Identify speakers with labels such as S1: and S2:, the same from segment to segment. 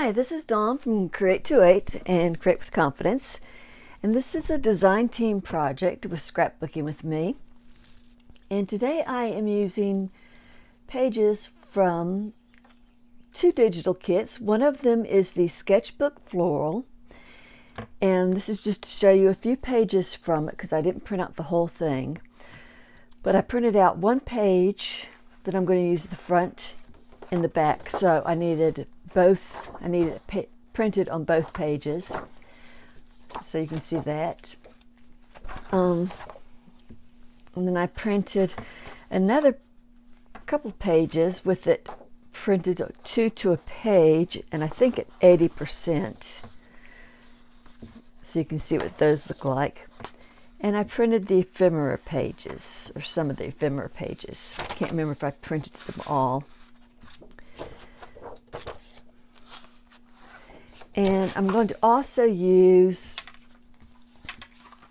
S1: Hi, this is Dawn from Create28 and Create with Confidence, and this is a design team project with Scrapbooking with Me. And today I am using pages from two digital kits. One of them is the Sketchbook Floral, and this is just to show you a few pages from it because I didn't print out the whole thing. But I printed out one page that I'm going to use the front and the back, so I needed both. I needed it printed on both pages, so you can see that. And then I printed another couple pages with it printed two to a page, and I think at 80%. So you can see what those look like. And I printed the ephemera pages, or some of the ephemera pages. I can't remember if I printed them all. And I'm going to also use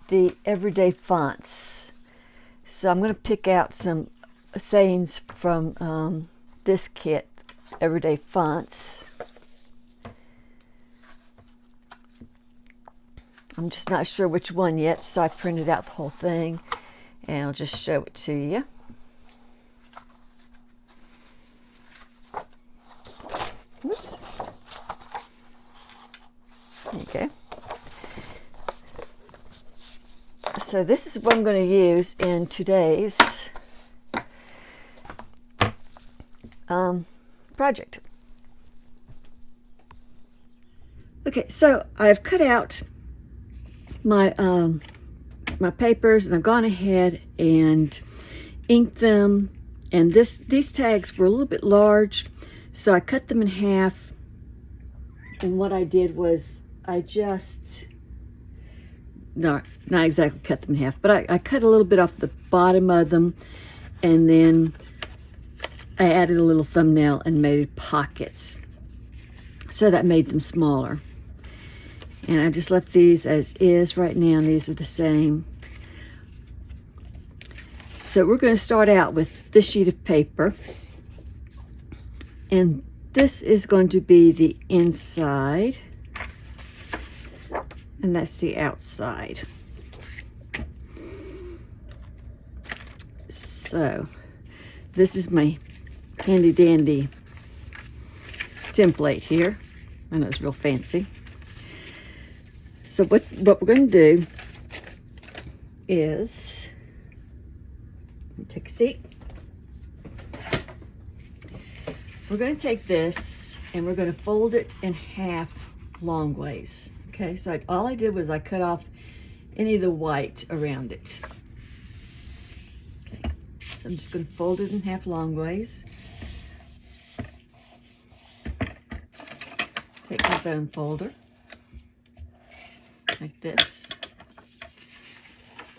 S1: the everyday fonts. So I'm going to pick out some sayings from this kit, Everyday Fonts. I'm just not sure which one yet, so I printed out the whole thing, and I'll just show it to you. Whoops. There you go. So this is what I'm going to use in today's project. Okay, so I've cut out my my papers, and I've gone ahead and inked them. And these tags were a little bit large, so I cut them in half. And what I did was not exactly cut them in half, but I cut a little bit off the bottom of them, and then I added a little thumbnail and made pockets. So that made them smaller. And I just left these as is right now, and these are the same. So we're going to start out with this sheet of paper. And this is going to be the inside. And that's the outside. So this is my handy dandy template here. I know it's real fancy. So what we're going to do is, take a seat. We're going to take this and we're going to fold it in half long ways. Okay, so all I did was I cut off any of the white around it. Okay, so I'm just going to fold it in half long ways. Take my bone folder, like this.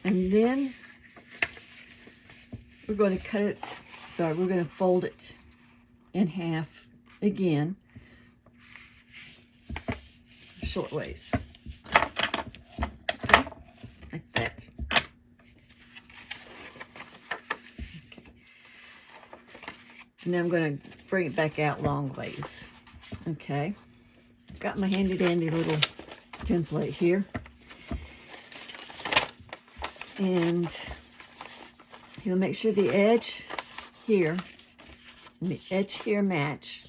S1: And then we're going to we're going to fold it in half again. Short ways. Okay, like that. Okay. And then I'm going to bring it back out long ways. Okay, got my handy dandy little template here, and you'll make sure the edge here and the edge here match.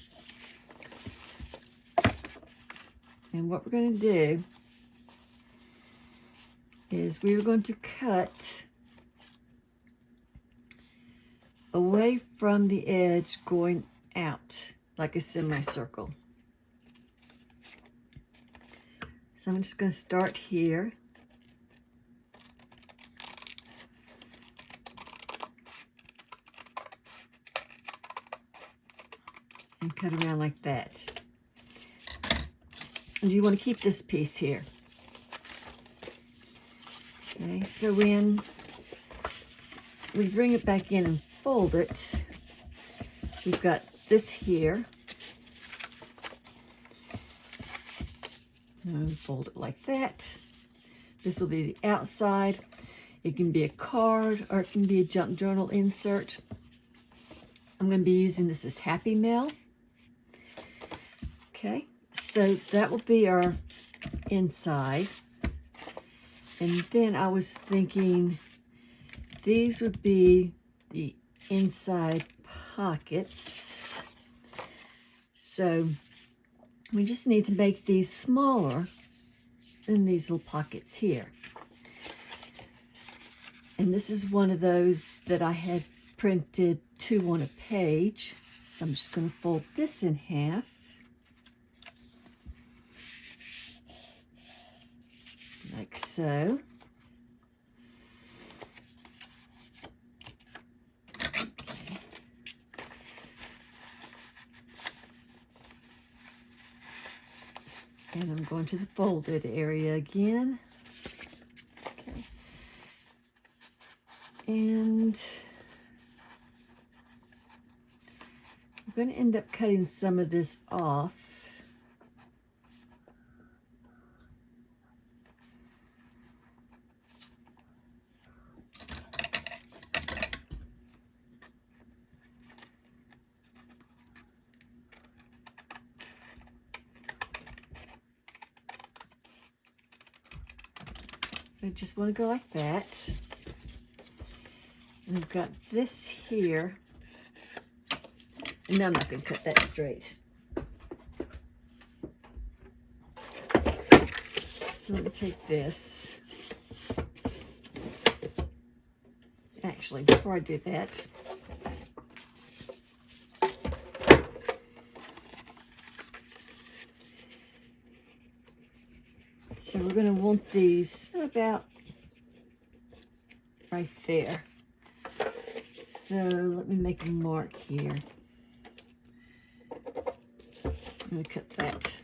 S1: And what we're going to do is we're going to cut away from the edge going out like a semicircle. So I'm just going to start here. And cut around like that. And you want to keep this piece here. Okay, so when we bring it back in and fold it, we've got this here. And fold it like that. This will be the outside. It can be a card or it can be a junk journal insert. I'm going to be using this as Happy Mail. Okay, So that will be our inside. And then I was thinking these would be the inside pockets. So we just need to make these smaller than these little pockets here. And this is one of those that I had printed 2 on a page. So I'm just going to fold this in half. Like so. And I'm going to the folded area again. Okay. And I'm going to end up cutting some of this off. I just want to go like that. And I've got this here. No, I'm not going to cut that straight. So let me take this. Actually, before I do that, so we're going to want these about right there. So let me make a mark here. I'm going to cut that.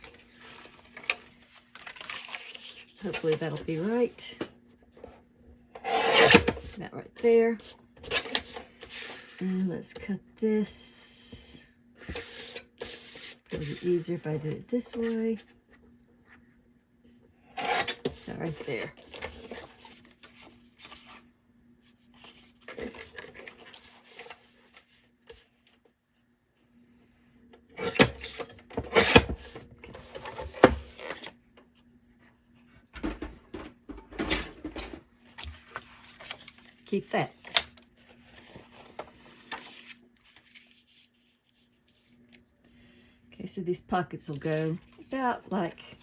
S1: Hopefully that'll be right. That right there. And let's cut this. It'll be easier if I did it this way. That right there. Keep that. Okay, so these pockets will go about like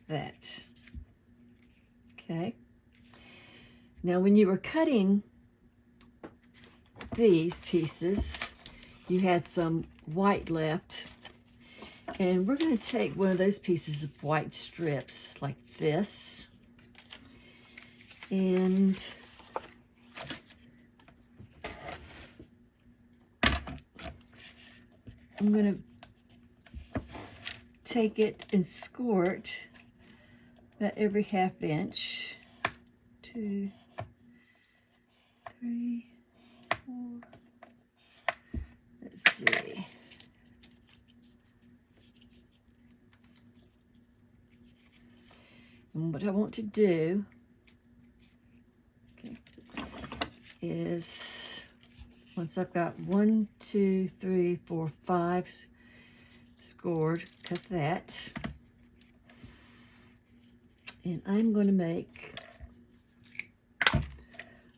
S1: that. Okay. Now when you were cutting these pieces, you had some white left. And we're going to take one of those pieces of white strips like this. And I'm going to take it and score it about every 1/2 inch. 2, 3, 4. Let's see. And what I want to do is, once I've got 1, 2, 3, 4, 5 scored, cut that. And I'm going to make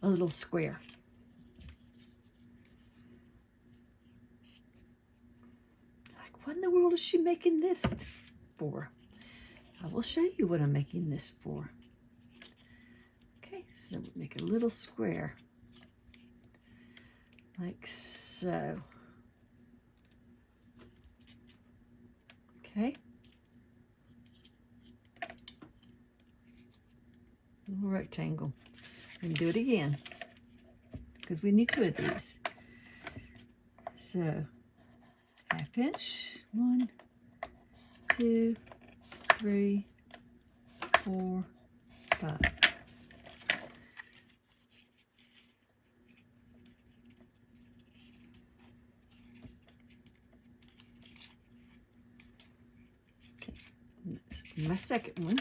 S1: a little square. Like, what in the world is she making this for? I will show you what I'm making this for. Okay, so make a little square. Like so. Okay. Little rectangle. And do it again, because we need 2 of these. So 1/2 inch. 1, 2, 3, 4, 5. Okay, this is my second one.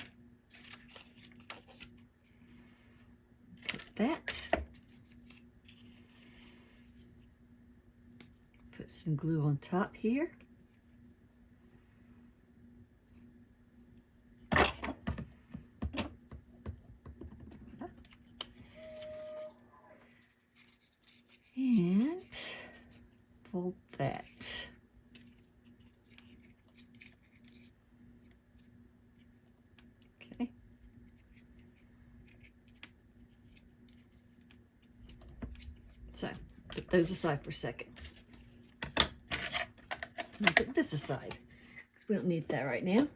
S1: That. Put some glue on top here. fold that. Okay. So, put those aside for a second. I'll put this aside because we don't need that right now.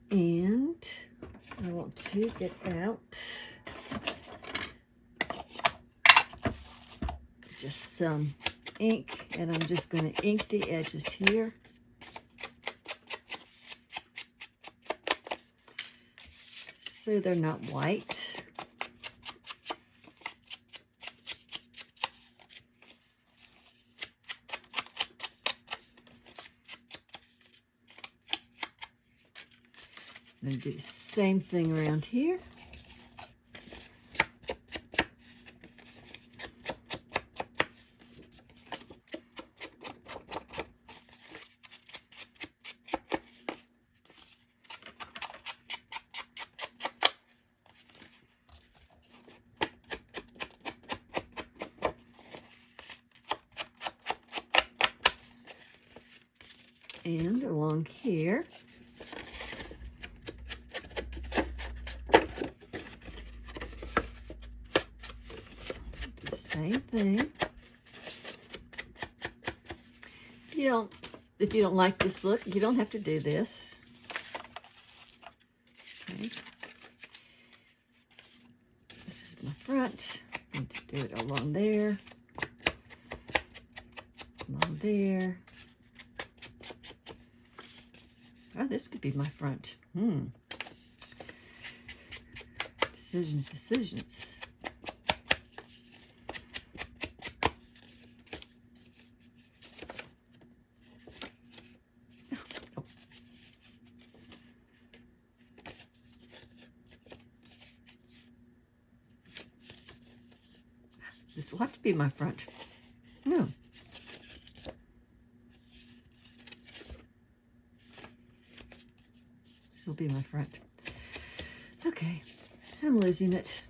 S1: And I want to get out just some ink, and I'm just going to ink the edges here. So they're not white. I'm going to do the same thing around here. And along here. Do the same thing. If you don't like this look, you don't have to do this. Okay. This is my front. I need to do it along there. Along there. Oh, this could be my front. Decisions. Oh. This will have to be my front. No. This will be my front. Okay, I'm losing it.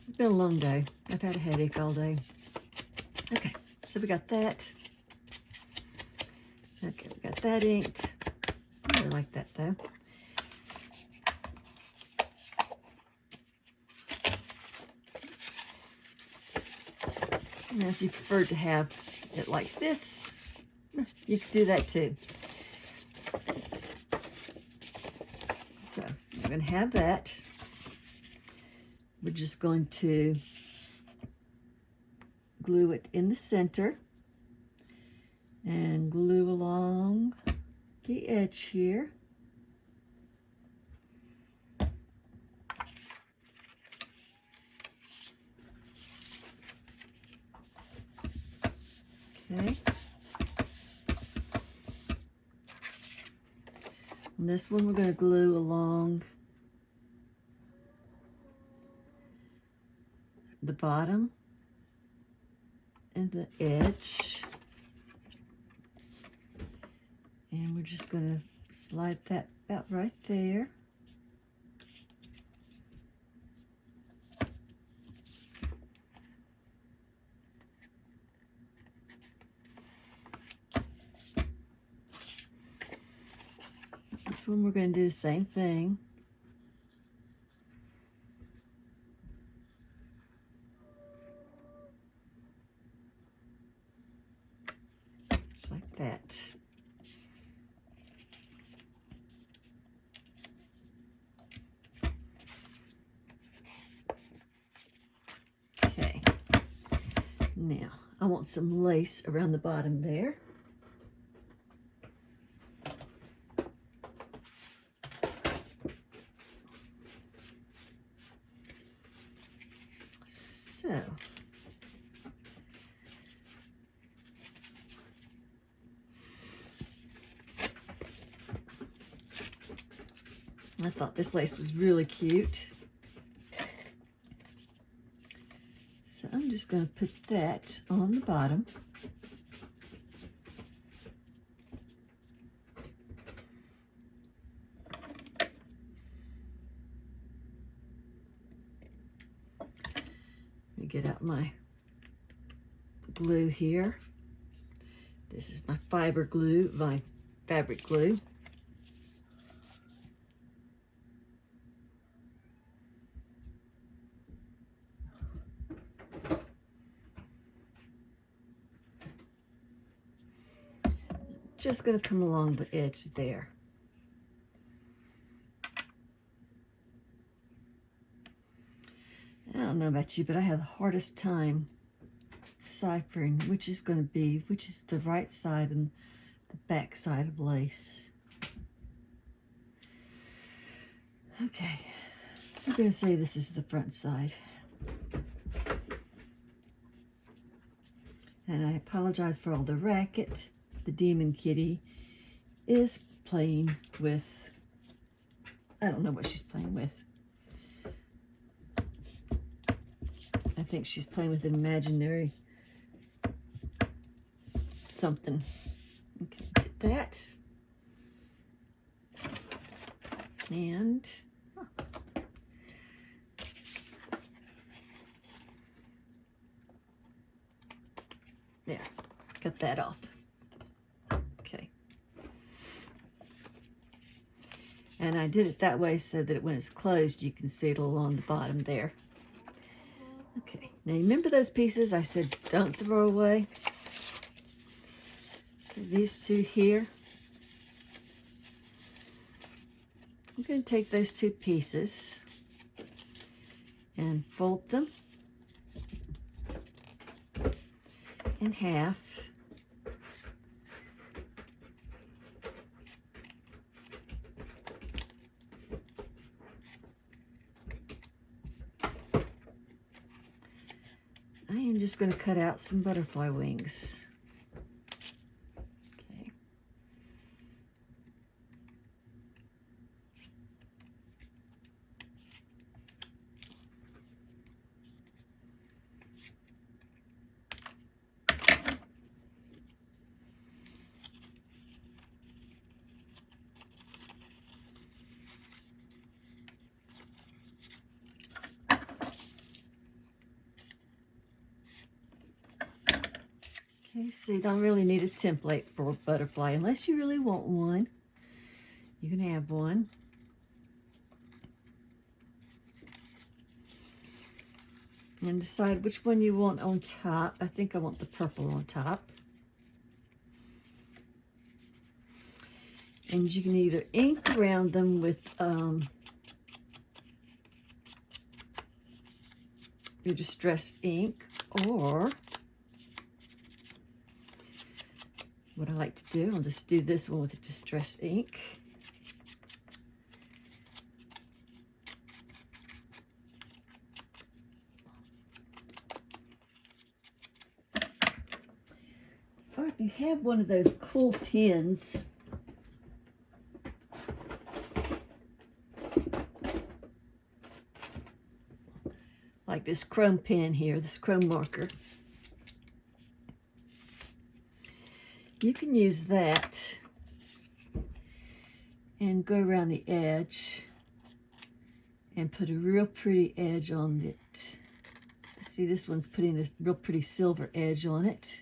S1: It's been a long day. I've had a headache all day. Okay, so we got that. Okay, we got that inked. I really like that though. Now, if you prefer to have it like this, you can do that too. So I'm going to have that. We're just going to glue it in the center and glue along the edge here. Okay. And this one we're going to glue along the bottom and the edge. And we're just going to slide that about right there. This one we're going to do the same thing. Just like that. Okay. Now, I want some lace around the bottom there. So, I thought this lace was really cute. So I'm just going to put that on the bottom. Let me get out my glue here. This is my fiber glue, my fabric glue. Just going to come along the edge there. I don't know about you, but I have the hardest time deciphering which is the right side and the back side of lace. Okay, I'm going to say this is the front side. And I apologize for all the racket. The demon kitty is playing with, I don't know what she's playing with. I think she's playing with an imaginary something. Okay, get that. And there, cut that off. Okay. And I did it that way so that when it's closed, you can see it along the bottom there. Okay, now remember those pieces I said don't throw away? Okay, these two here. I'm going to take those two pieces and fold them in half. I am just going to cut out some butterfly wings. Okay. Okay, so you don't really need a template for a butterfly unless you really want one. You can have one. And decide which one you want on top. I think I want the purple on top. And you can either ink around them with your distressed ink, or what I like to do, I'll just do this one with a distressed ink. Or if you have one of those cool pens, like this chrome pen here, this chrome marker, you can use that and go around the edge and put a real pretty edge on it. So see, this one's putting a real pretty silver edge on it.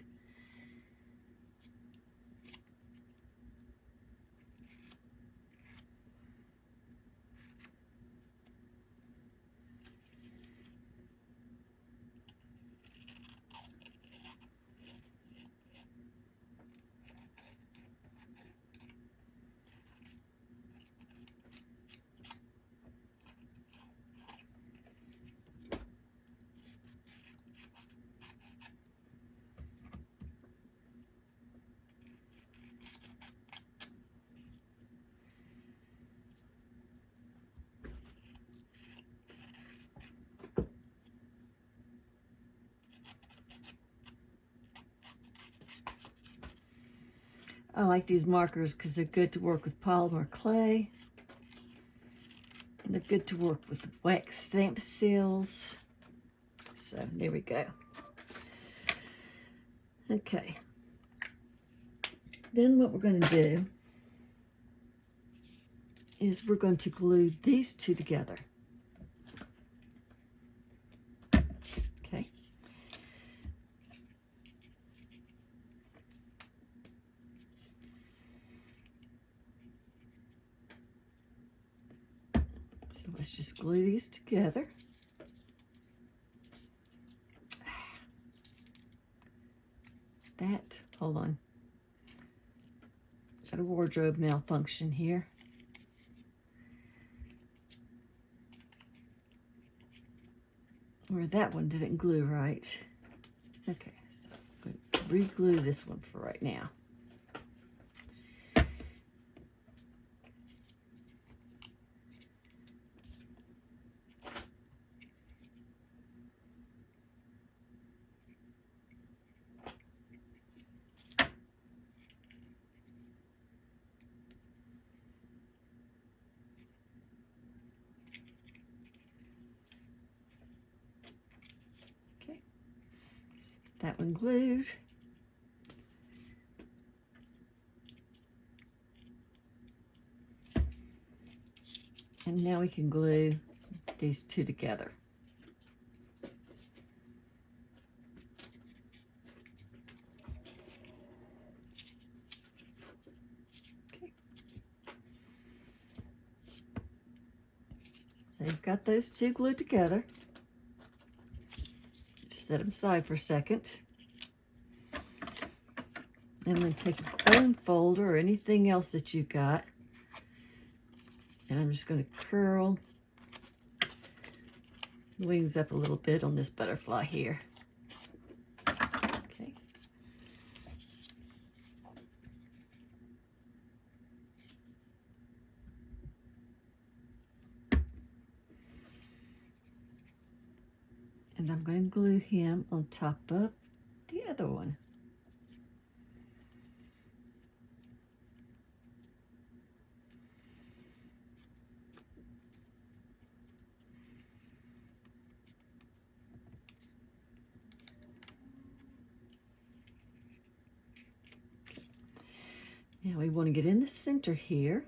S1: I like these markers because they're good to work with polymer clay. They're good to work with wax stamp seals. So there we go. Okay. Then what we're going to do is we're going to glue these two together. Okay. So let's just glue these together. Hold on. Got a wardrobe malfunction here. Or that one didn't glue right. Okay, so I'm going to re-glue this one for right now. That one glued. And now we can glue these two together. Okay. So you've got those two glued together. Set them aside for a second. Then I'm going to take a bone folder or anything else that you've got, and I'm just going to curl the wings up a little bit on this butterfly here. Okay. And I'm going to glue him on top of the other one. Now we want to get in the center here.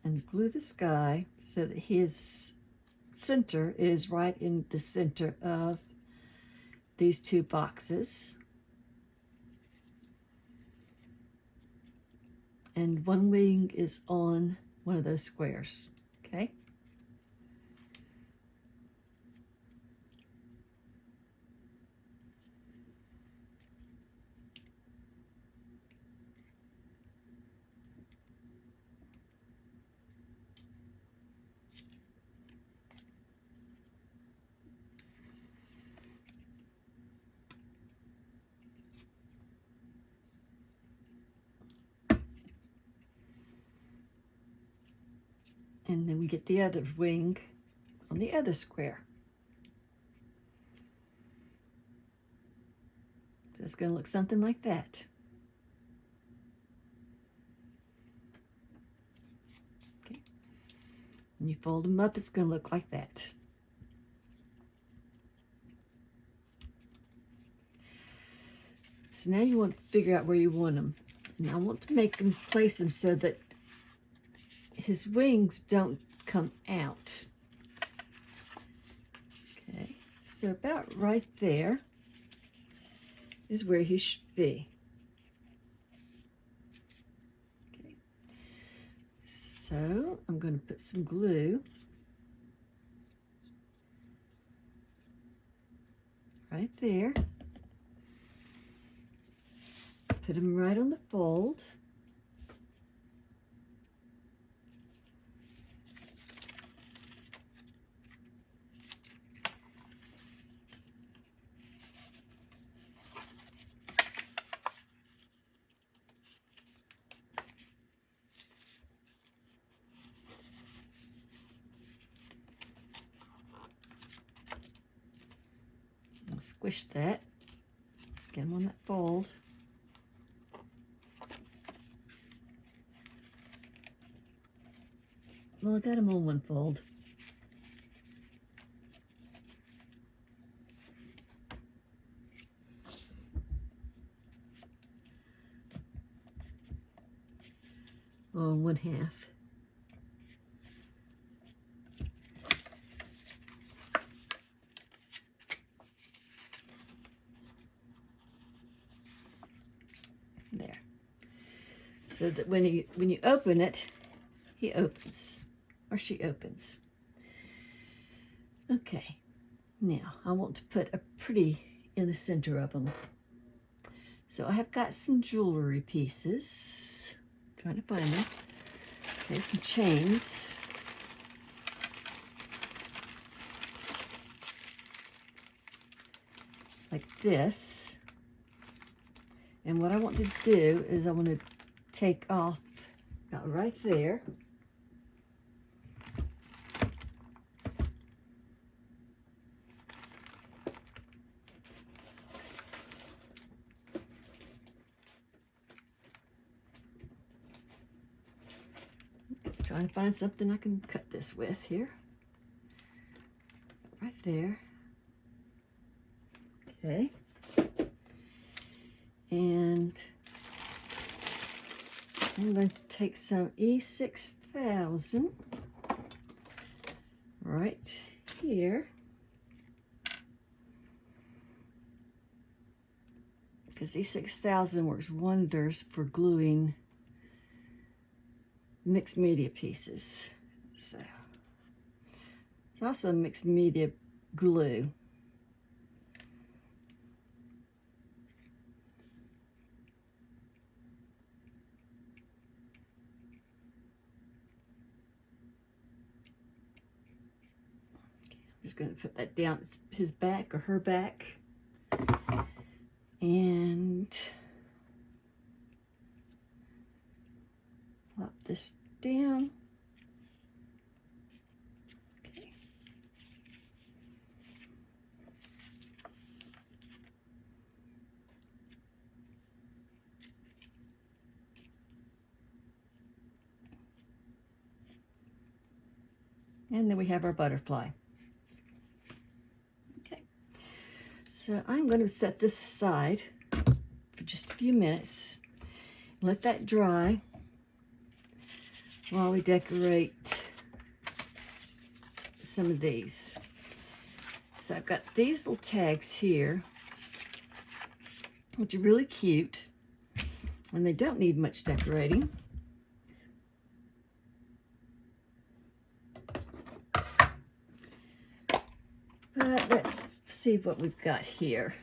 S1: And glue this guy so that his center is right in the center of these two boxes. And one wing is on one of those squares, okay? And then we get the other wing on the other square. So it's going to look something like that. Okay. When you fold them up, it's going to look like that. So now you want to figure out where you want them. And I want to make them, place them so that his wings don't come out. Okay, so about right there is where he should be. Okay, so I'm going to put some glue right there. Put him right on the fold. And squish that. Get him on that fold. Well, I got him on one fold. on 1/2. There. So that when you open it, he opens, or she opens. Okay, now I want to put a pretty in the center of them. So I have got some jewelry pieces. Trying to find them. Okay, some chains. Like this. And what I want to do is I want to take off about right there. Trying to find something I can cut this with here. Right there. Okay. And I'm going to take some E6000 right here, because E6000 works wonders for gluing mixed media pieces. So it's also a mixed media glue. I'm just going to put that down his back or her back, and plop this down. Okay. And then we have our butterfly. So I'm going to set this aside for just a few minutes, let that dry while we decorate some of these. So I've got these little tags here, which are really cute, and they don't need much decorating. But let's see what we've got here.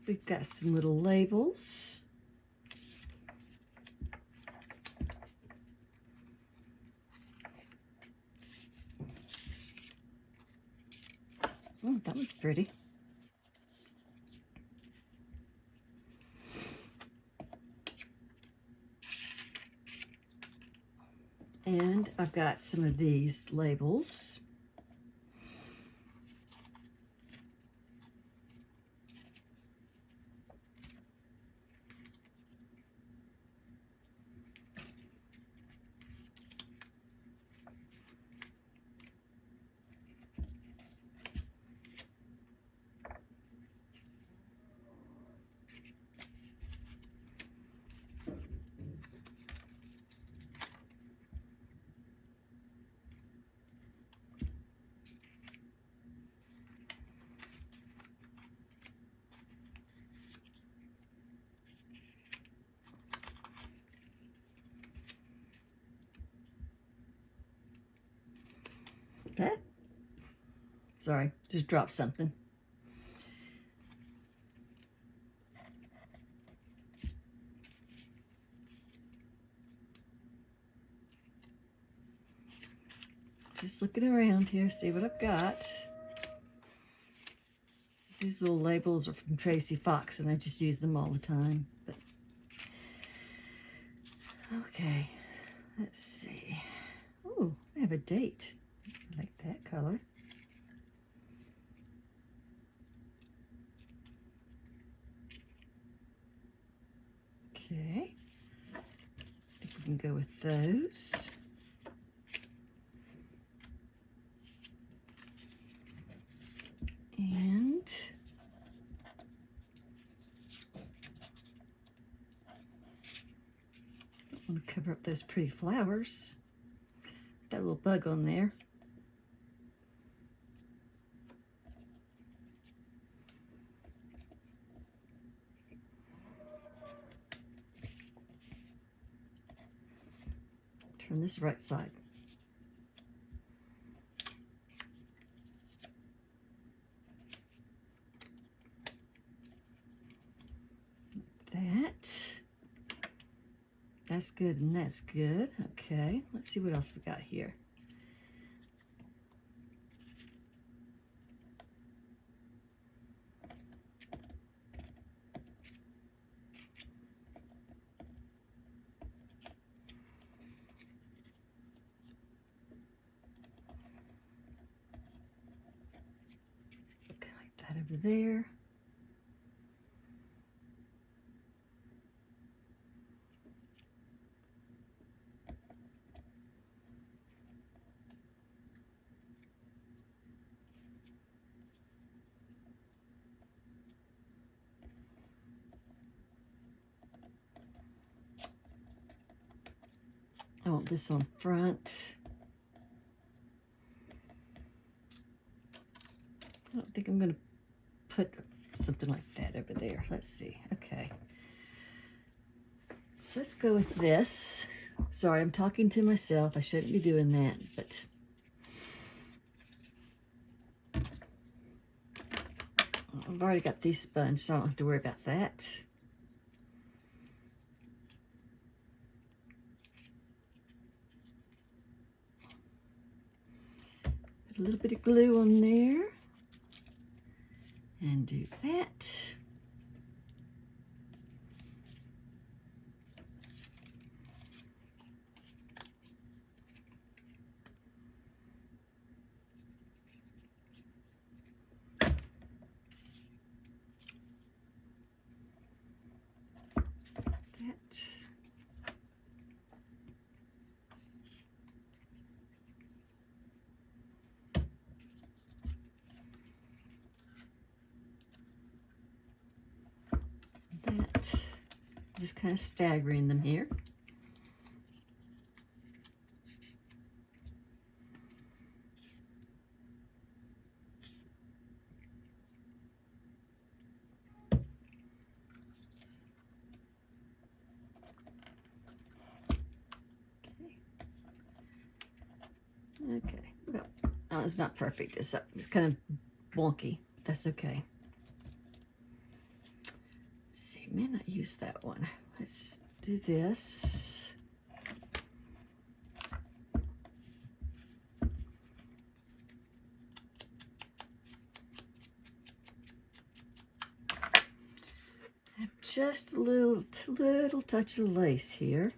S1: We've got some little labels. Oh, that was pretty. And I've got some of these labels. Okay. Sorry, just dropped something. Just looking around here, see what I've got. These little labels are from Tracy Fox, and I just use them all the time. But okay, let's see. Oh, I have a date. I like that color. Okay, I think we can go with those. And Cover up those pretty flowers. That little bug on there. Turn this right side. That's good and that's good. Okay, let's see what else we got here. Okay, like that over there. I want this on front. I don't think I'm going to put something like that over there. Let's see. Okay. So let's go with this. Sorry, I'm talking to myself. I shouldn't be doing that, but I've already got these sponged, so I don't have to worry about that. Put a little bit of glue on there and do that. Just kind of staggering them here. Okay. Well, oh, it's not perfect. It's kind of wonky. That's okay. Let's see, may not use that one. Let's do this. Have just a little touch of lace here.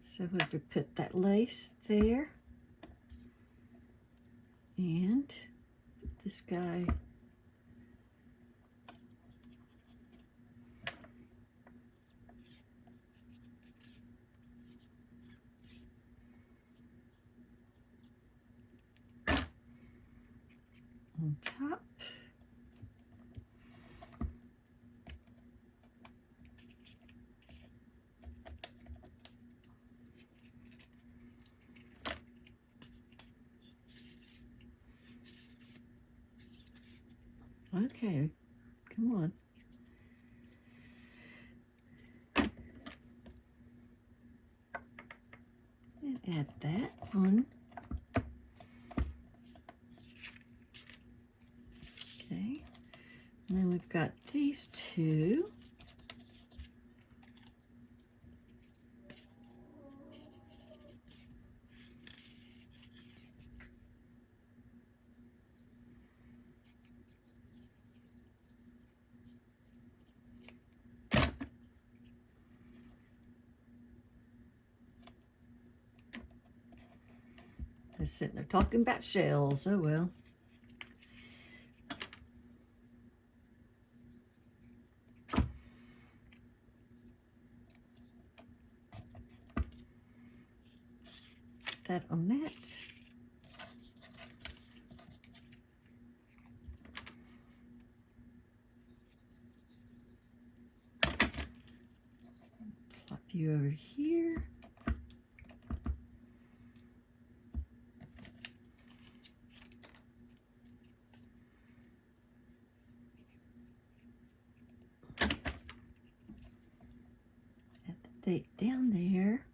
S1: So if we put that lace there, and put this guy on top. Okay, come on. And add that one. Okay, and then we've got these two. I'm sitting there talking about shells. Oh well. That on that. few over here. Add the date down there.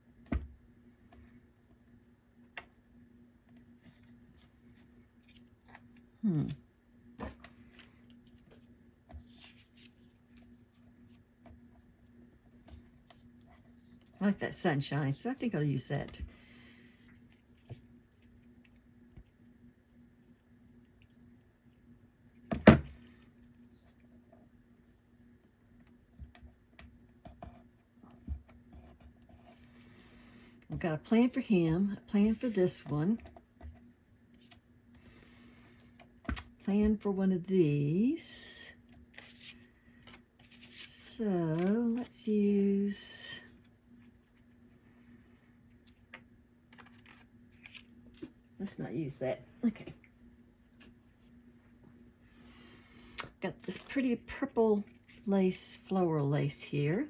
S1: I like that sunshine, so I think I'll use that. I've got a plan for him, a plan for this one, plan for one of these. So let's not use that. Okay. Got this pretty purple lace, floral lace here.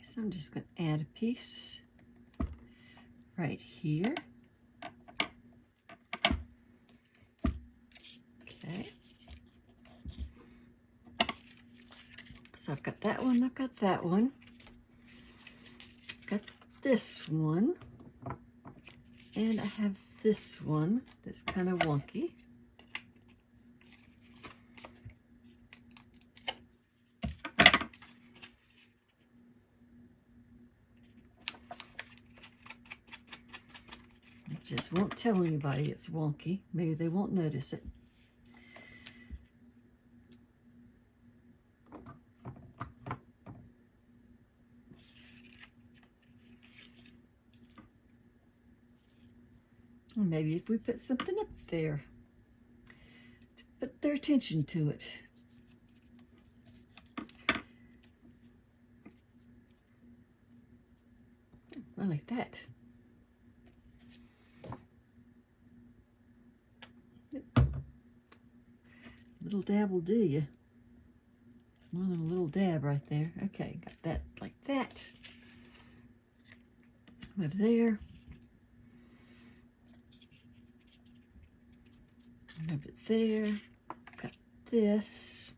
S1: So I'm just going to add a piece right here. Okay. So I've got that one, I've got that one. Got this one. And I have this one that's kind of wonky. Just won't tell anybody it's wonky. Maybe they won't notice it. Or maybe if we put something up there to put their attention to it. I like that. Little dab will do you. It's more than a little dab right there. Okay, got that like that. Over there. And over there. Got this.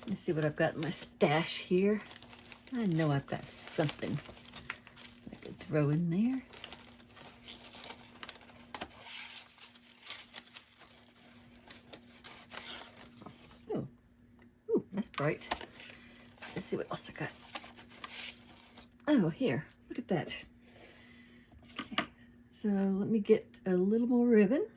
S1: Let's see what I've got in my stash here. I know I've got something I could throw in there. Oh, ooh, that's bright. Let's see what else I got. Oh, here, look at that. Okay, so let me get a little more ribbon.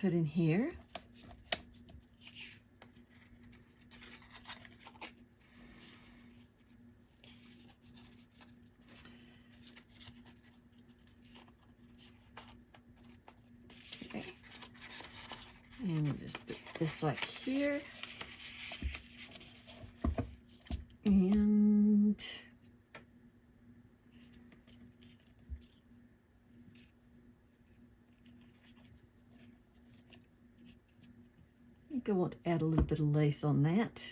S1: Put in here. Okay. And we'll just put this like here. And I think I want to add a little bit of lace on that.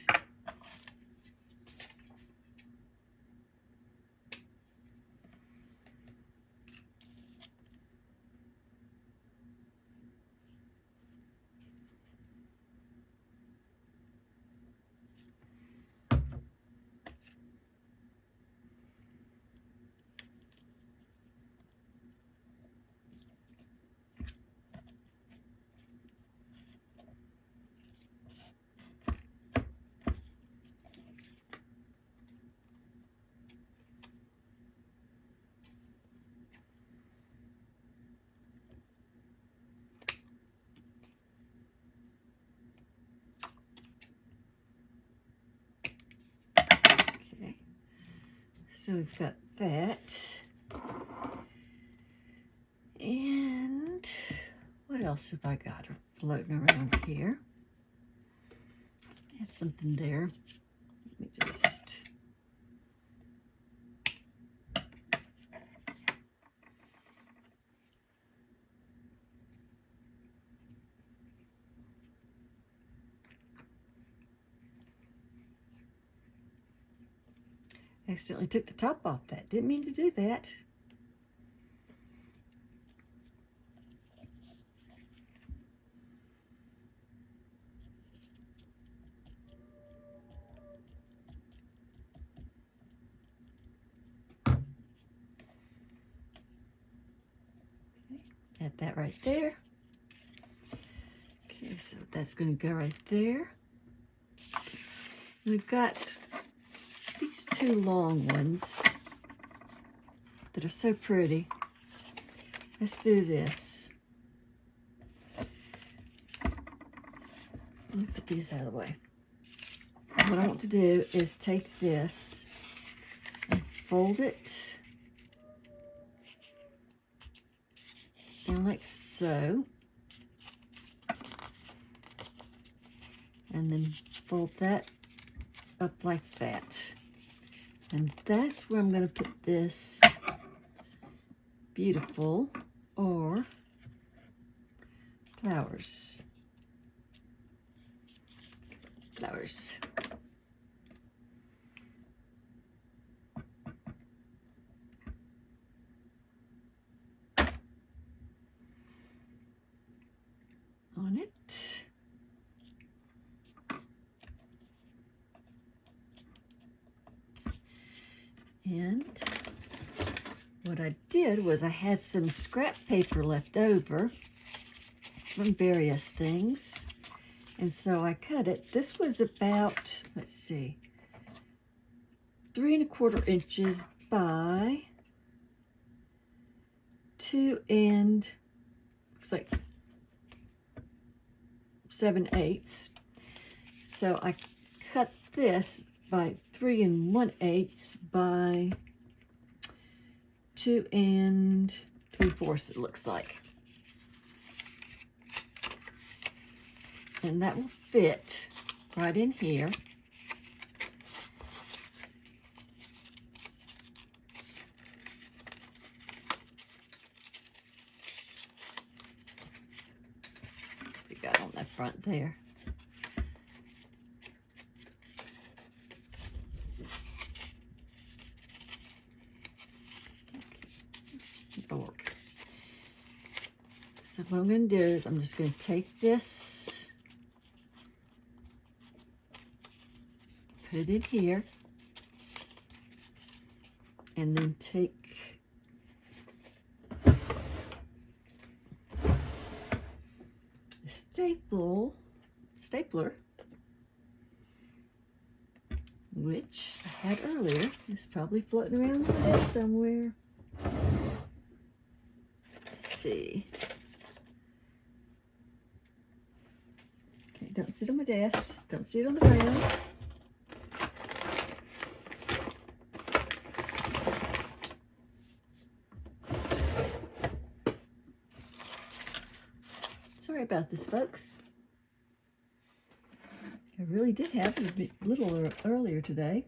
S1: So we've got that. And what else have I got floating around here? I had something there. Let me just... accidentally took the top off that. Didn't mean to do that. Add that right there. Okay, so that's going to go right there. We've got these two long ones that are so pretty. Let's do this. Let me put these out of the way. What I want to do is take this and fold it down like so, and then fold that up like that, and that's where I'm going to put this beautiful or flowers. On it. And what I did was I had some scrap paper left over from various things, and so I cut it. This was about, let's see, 3 1/4 inches by 2 and looks like 7/8. So I cut this by 3 1/8 by 2 3/4, it looks like. And that will fit right in here. We got on that front there. Dork. So what I'm going to do is I'm just going to take this, put it in here, and then take the stapler, which I had earlier. It's probably floating around there somewhere. Let's see. Okay, don't sit on my desk. Don't sit on the ground. Sorry about this, folks. I really did have it a little earlier today.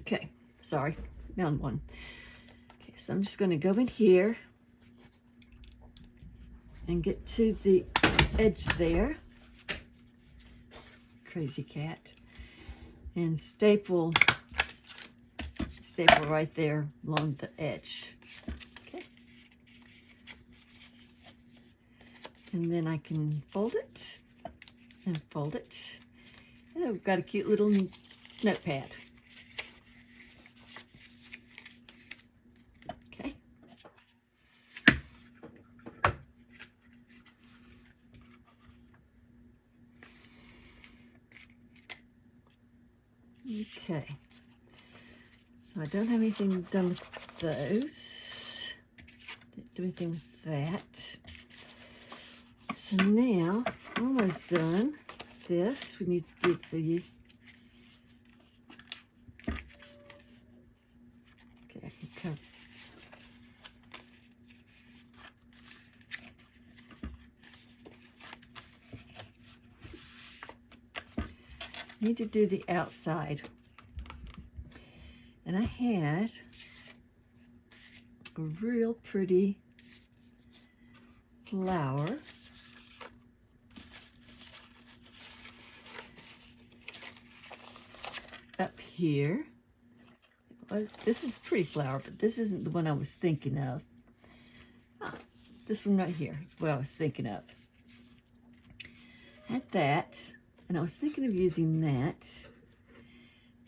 S1: Okay, sorry, found one. Okay, so I'm just going to go in here and get to the edge there. Crazy cat. And staple right there along the edge. Okay. And then I can fold it and fold it. And I've got a cute little notepad. Okay. Okay, so I don't have anything done with those. Didn't do anything with that. So now, almost done this. We need to do the, okay, I can cover. Need to do the outside. And I had a real pretty flower. Up here. This is a pretty flower, but this isn't the one I was thinking of. This one right here is what I was thinking of. Had that, and I was thinking of using that,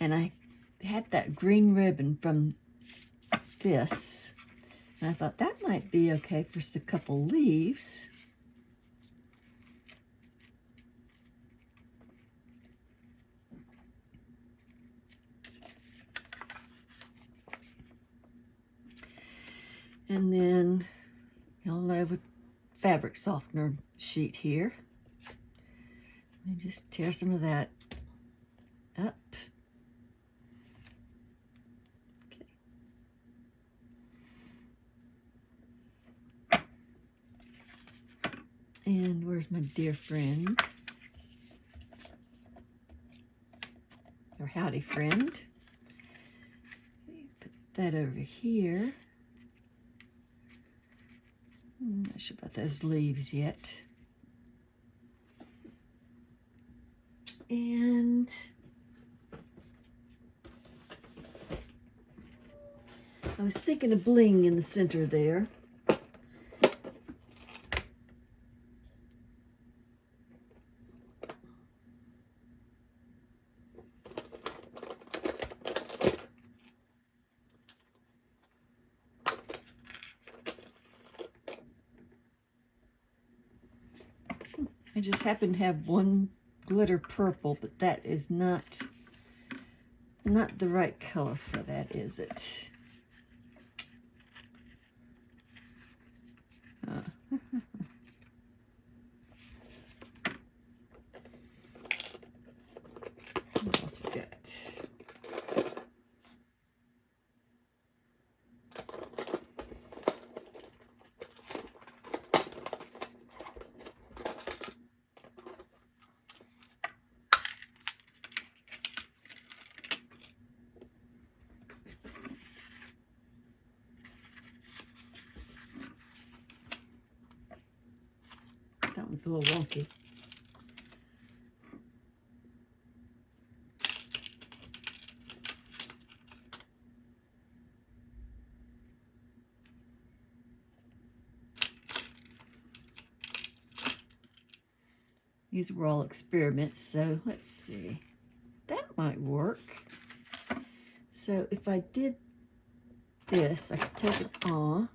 S1: and I had that green ribbon from this, and I thought that might be okay for just a couple leaves. And then you'll have a fabric softener sheet here. Let me just tear some of that up. Okay. And where's my dear friend? Or howdy friend. Put that over here. I'm not sure about those leaves yet. And I was thinking of bling in the center there. I just happen to have one glitter purple, but that is not the right color for that, is it? What else we got? That one's a little wonky. These were all experiments, so let's see. That might work. So if I did this, I could take it off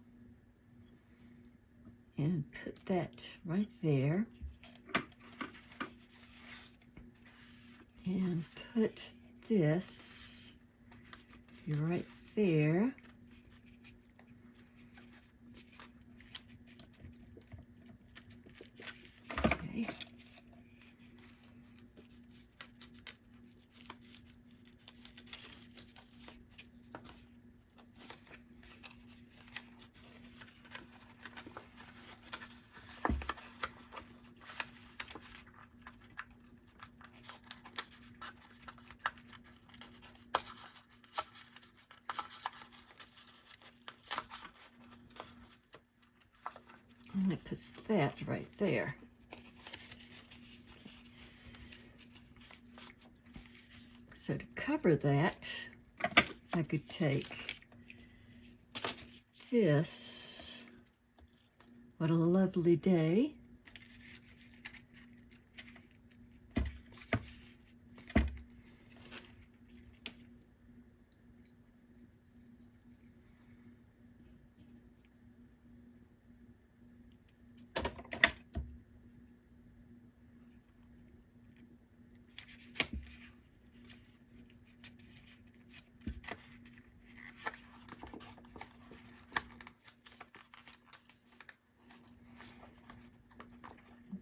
S1: and put that right there. And put this right there. Okay. And it puts that right there. So to cover that, I could take this. What a lovely day.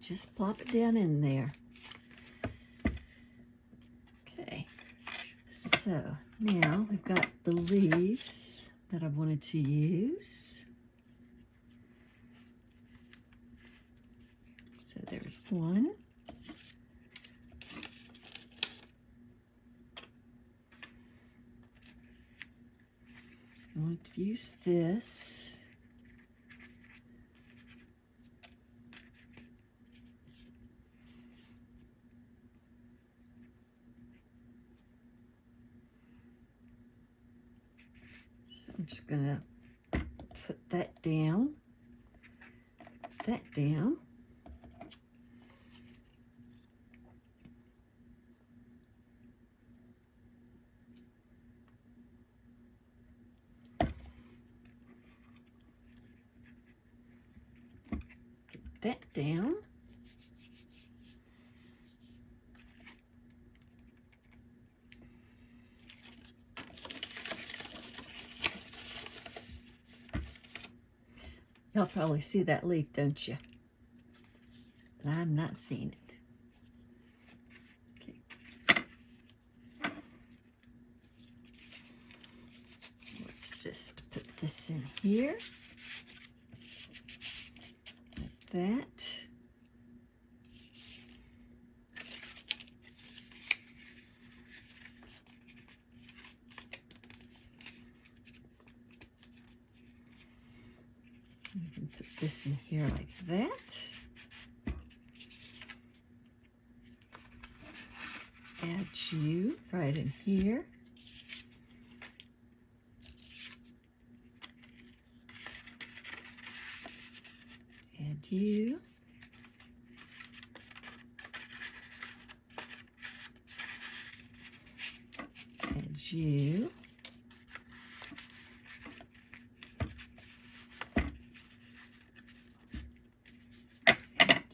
S1: just plop it down in there. Okay, so now we've got the leaves that I wanted to use. So there's one. I want to use this. So I'm just going to put that down, that down. That down. Y'all probably see that leaf, don't you? But I'm not seeing it. Okay. Let's just put this in here. Like that. You can put this in here like that. Add you right in here. Add you. Add you.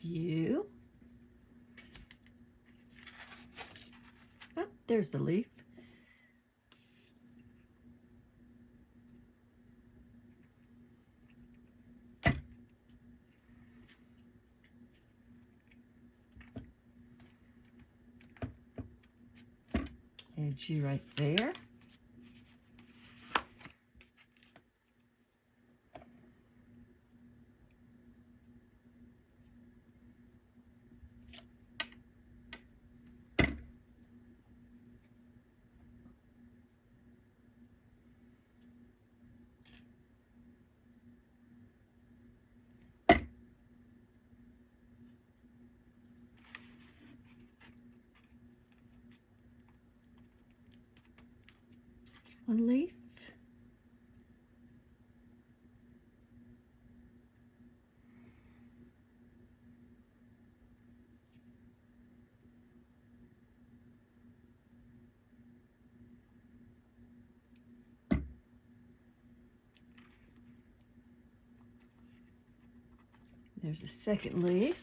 S1: You. Oh, there's the leaf. Add you right there. One leaf. There's a second leaf.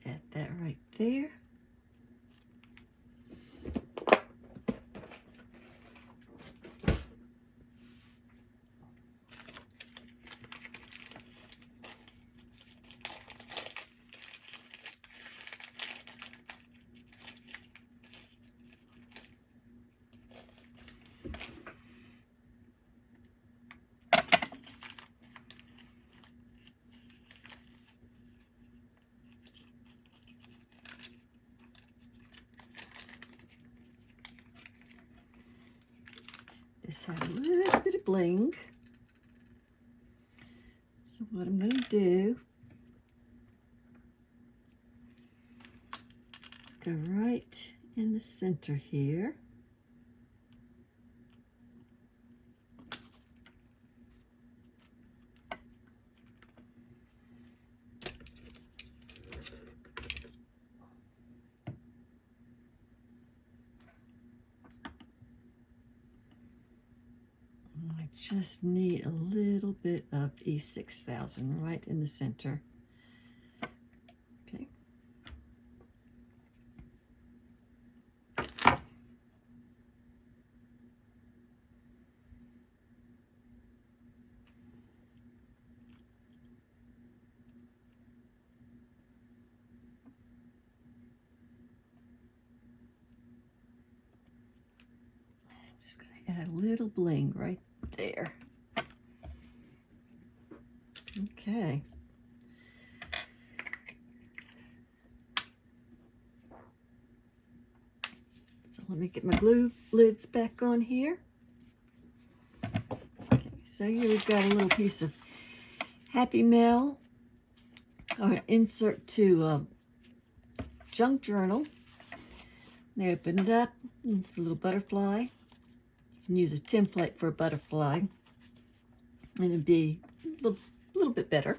S1: Add that right there. Just have a little bit of bling. So what I'm going to do is go right in the center here. just need a little bit of E6000 right in the center. Okay. Just going to add a little bling right there. Okay. So let me get my glue lids back on here. Okay, so here we've got a little piece of Happy Mail, or an insert to junk journal. They open it up, a little butterfly. You can use a template for a butterfly, and it'd be a little bit better.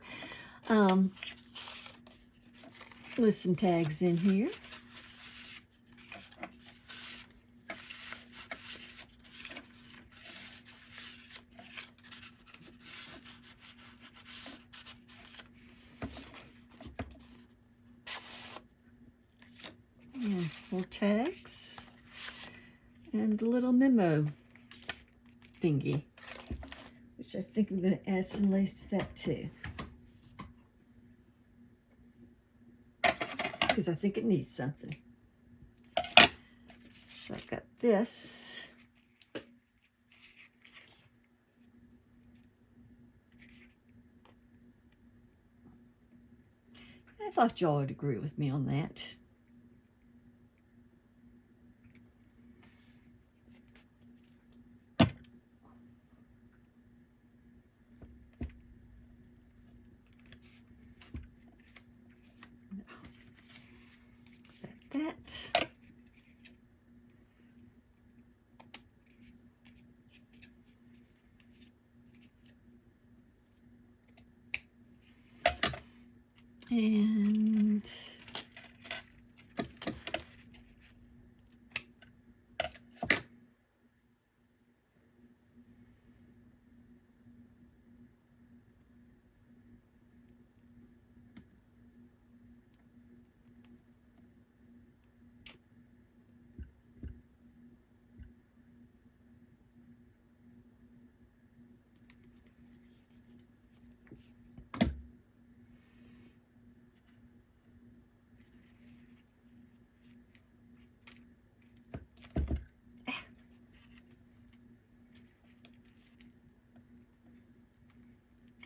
S1: With some tags in here. And some more tags. And a little memo thingy, which I think I'm going to add some lace to that too, because I think it needs something. So I've got this. I thought y'all would agree with me on that. That. And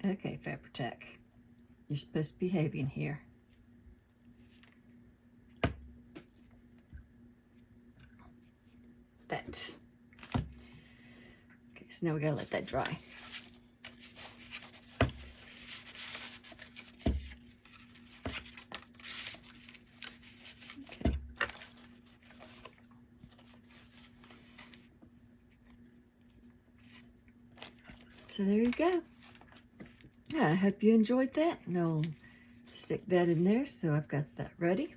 S1: okay, Fabri-Tac, you're supposed to be behaving here. That. Okay, so now we gotta let that dry. Okay. So there you go. I hope you enjoyed that, and I'll stick that in there, so I've got that ready.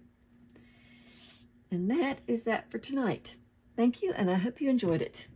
S1: And that is that for tonight. Thank you, and I hope you enjoyed it.